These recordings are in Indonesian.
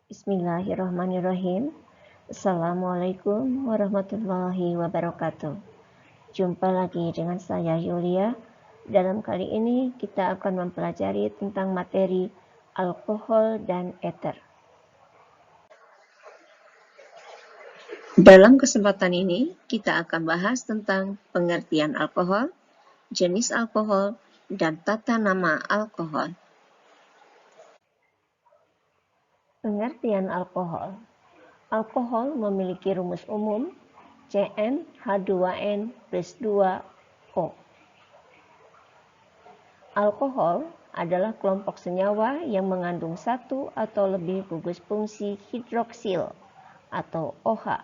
Bismillahirrahmanirrahim. Assalamualaikum warahmatullahi wabarakatuh. Jumpa lagi dengan saya Yulia. Dalam kali ini kita akan mempelajari tentang materi alkohol dan eter. Dalam kesempatan ini kita akan bahas tentang pengertian alkohol, jenis alkohol, dan tata nama alkohol. Pengertian alkohol. Alkohol memiliki rumus umum CnH2n plus 2O. Alkohol adalah kelompok senyawa yang mengandung satu atau lebih gugus fungsi hidroksil atau OH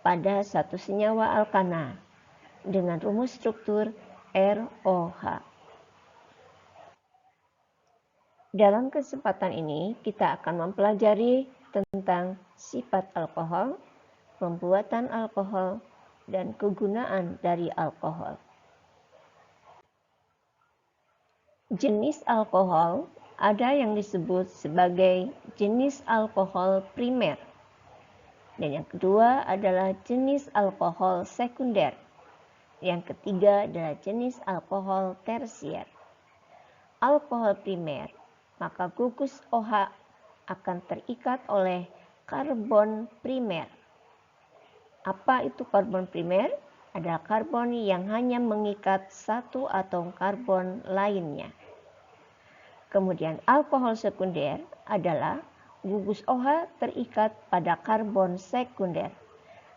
pada satu senyawa alkana dengan rumus struktur ROH. Dalam kesempatan ini kita akan mempelajari tentang sifat alkohol, pembuatan alkohol, dan kegunaan dari alkohol. Jenis alkohol ada yang disebut sebagai jenis alkohol primer, dan yang kedua adalah jenis alkohol sekunder. Yang ketiga adalah jenis alkohol tersier. Alkohol primer, maka gugus OH akan terikat oleh karbon primer. Apa itu karbon primer? Adalah karbon yang hanya mengikat satu atom karbon lainnya. Kemudian alkohol sekunder adalah gugus OH terikat pada karbon sekunder.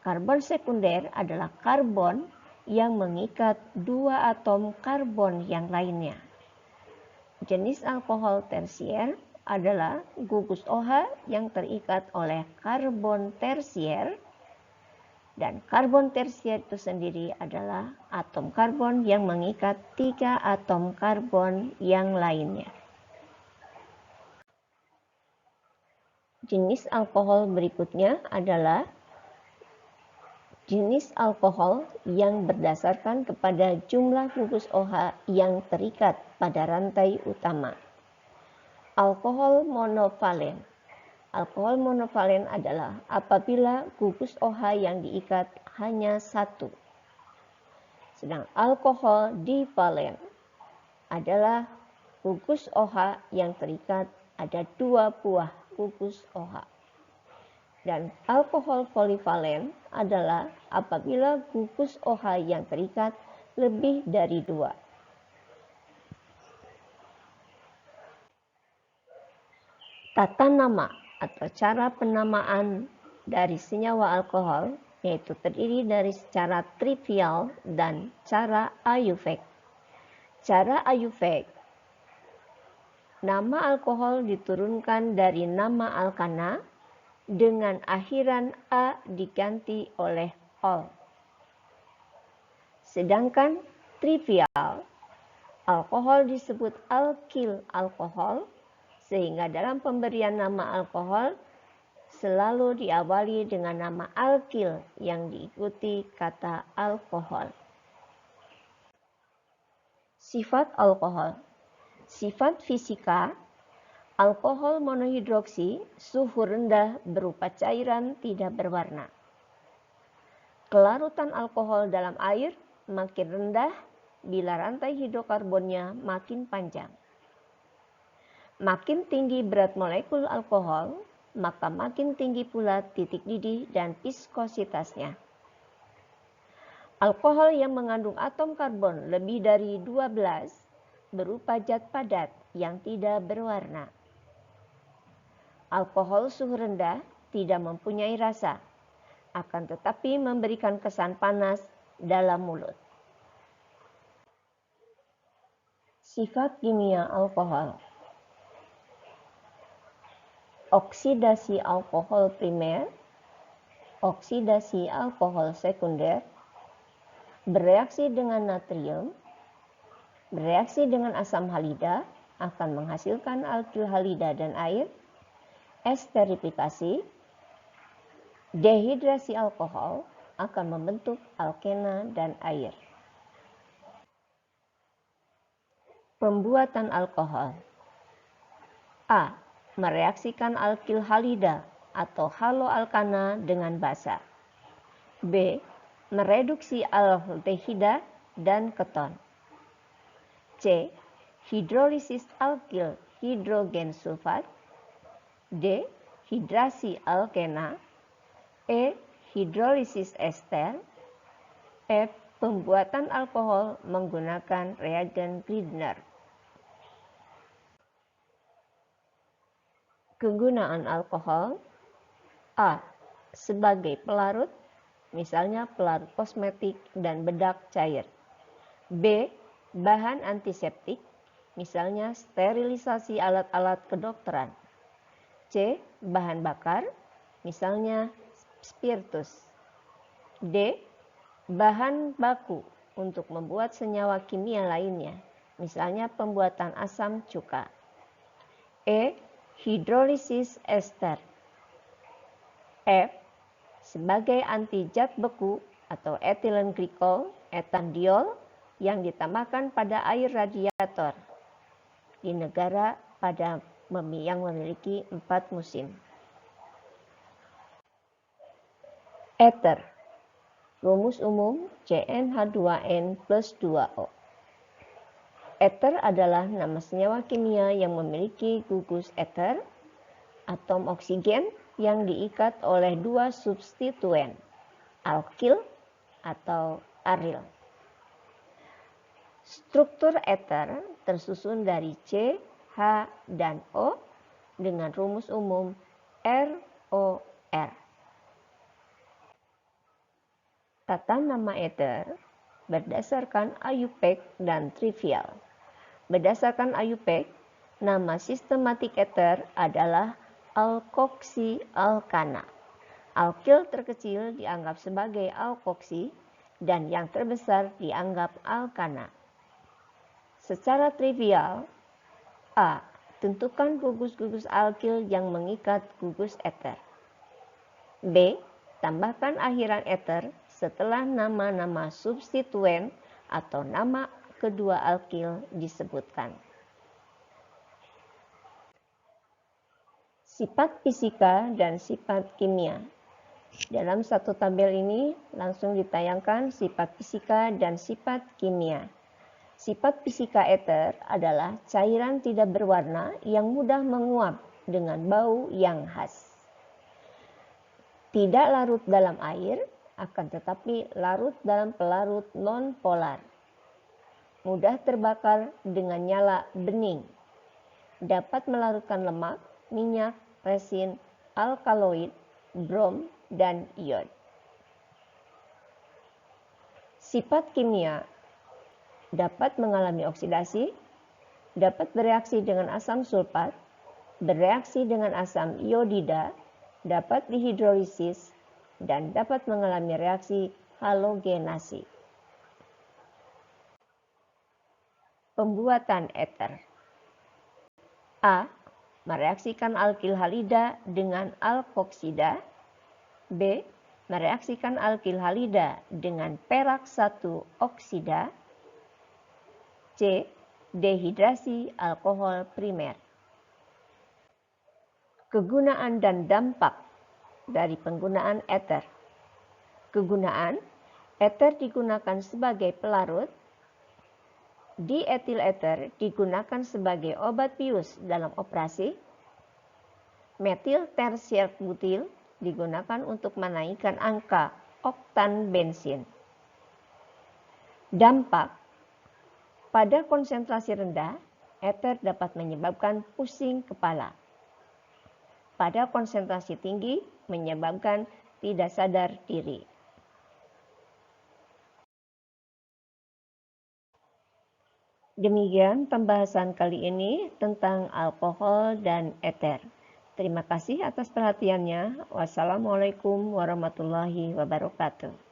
Karbon sekunder adalah karbon yang mengikat dua atom karbon yang lainnya. Jenis alkohol tersier adalah gugus OH yang terikat oleh karbon tersier, dan karbon tersier itu sendiri adalah atom karbon yang mengikat tiga atom karbon yang lainnya. Jenis alkohol berikutnya adalah jenis alkohol yang berdasarkan kepada jumlah gugus OH yang terikat pada rantai utama. Alkohol monovalen. Alkohol monovalen adalah apabila gugus OH yang diikat hanya satu. Sedang alkohol divalen adalah gugus OH yang terikat ada dua buah gugus OH. Dan alkohol polivalen adalah apabila gugus OH yang terikat lebih dari dua. Tata nama atau cara penamaan dari senyawa alkohol yaitu terdiri dari cara trivial dan cara Ayurveda. Cara Ayurveda, nama alkohol diturunkan dari nama alkana dengan akhiran A diganti oleh ol. Sedangkan trivial, alkohol disebut alkil alkohol, sehingga dalam pemberian nama alkohol selalu diawali dengan nama alkil yang diikuti kata alkohol. Sifat alkohol. Sifat fisika, alkohol monohidroksi suhu rendah berupa cairan tidak berwarna. Kelarutan alkohol dalam air makin rendah bila rantai hidrokarbonnya makin panjang. Makin tinggi berat molekul alkohol, maka makin tinggi pula titik didih dan viskositasnya. Alkohol yang mengandung atom karbon lebih dari 12 berupa zat padat yang tidak berwarna. Alkohol suhu rendah tidak mempunyai rasa, akan tetapi memberikan kesan panas dalam mulut. Sifat kimia alkohol. Oksidasi alkohol primer, oksidasi alkohol sekunder, bereaksi dengan natrium, bereaksi dengan asam halida akan menghasilkan alkil halida dan air, esterifikasi, dehidrasi alkohol akan membentuk alkena dan air. Pembuatan alkohol. A. Mereaksikan alkil halida atau haloalkana dengan basa. B. Mereduksi aldehida dan keton. C. Hidrolisis alkil hidrogen sulfat. D. Hidrasi alkena. E. Hidrolisis ester. F. Pembuatan alkohol menggunakan reagen Grignard. Kegunaan alkohol. A. Sebagai pelarut, misalnya pelarut kosmetik dan bedak cair. B. Bahan antiseptik, misalnya sterilisasi alat-alat kedokteran. C. Bahan bakar, misalnya spiritus. D. Bahan baku untuk membuat senyawa kimia lainnya, misalnya pembuatan asam cuka. E. Hidrolisis ester. F. Sebagai anti zat beku atau etilen glikol, etandiol yang ditambahkan pada air radiator di negara pada yang memiliki 4 musim. Ether. Rumus umum CnH2n plus 2O. Ether adalah nama senyawa kimia yang memiliki gugus ether, atom oksigen yang diikat oleh 2 substituen, alkil atau aril. Struktur ether tersusun dari C, H, dan O dengan rumus umum ROR. Tata nama ether berdasarkan IUPAC dan trivial. Berdasarkan IUPAC, nama sistematik ether adalah alkoksi-alkana. Alkil terkecil dianggap sebagai alkoksi dan yang terbesar dianggap alkana. Secara trivial, A. Tentukan gugus-gugus alkil yang mengikat gugus ether. B. Tambahkan akhiran ether setelah nama-nama substituen atau nama kedua alkil disebutkan. Sifat fisika dan sifat kimia. Dalam satu tabel ini langsung ditayangkan sifat fisika dan sifat kimia. Sifat fisika ether adalah cairan tidak berwarna yang mudah menguap dengan bau yang khas. Tidak larut dalam air, akan tetapi larut dalam pelarut non-polar. Mudah terbakar dengan nyala bening. Dapat melarutkan lemak, minyak, resin, alkaloid, brom, dan iod. Sifat kimia dapat mengalami oksidasi, dapat bereaksi dengan asam sulfat, bereaksi dengan asam iodida, dapat dihidrolisis, dan dapat mengalami reaksi halogenasi. Pembuatan ether. A. Mereaksikan alkil halida dengan alkoksida. B. Mereaksikan alkil halida dengan perak 1 oksida. C. Dehidrasi alkohol primer. Kegunaan dan dampak dari penggunaan ether. Kegunaan, ether digunakan sebagai pelarut. Diethil ether digunakan sebagai obat bius dalam operasi. Metil tersier-butil digunakan untuk menaikkan angka oktan bensin. Dampak, pada konsentrasi rendah, ether dapat menyebabkan pusing kepala. Pada konsentrasi tinggi, menyebabkan tidak sadar diri. Demikian pembahasan kali ini tentang alkohol dan ether. Terima kasih atas perhatiannya. Wassalamualaikum warahmatullahi wabarakatuh.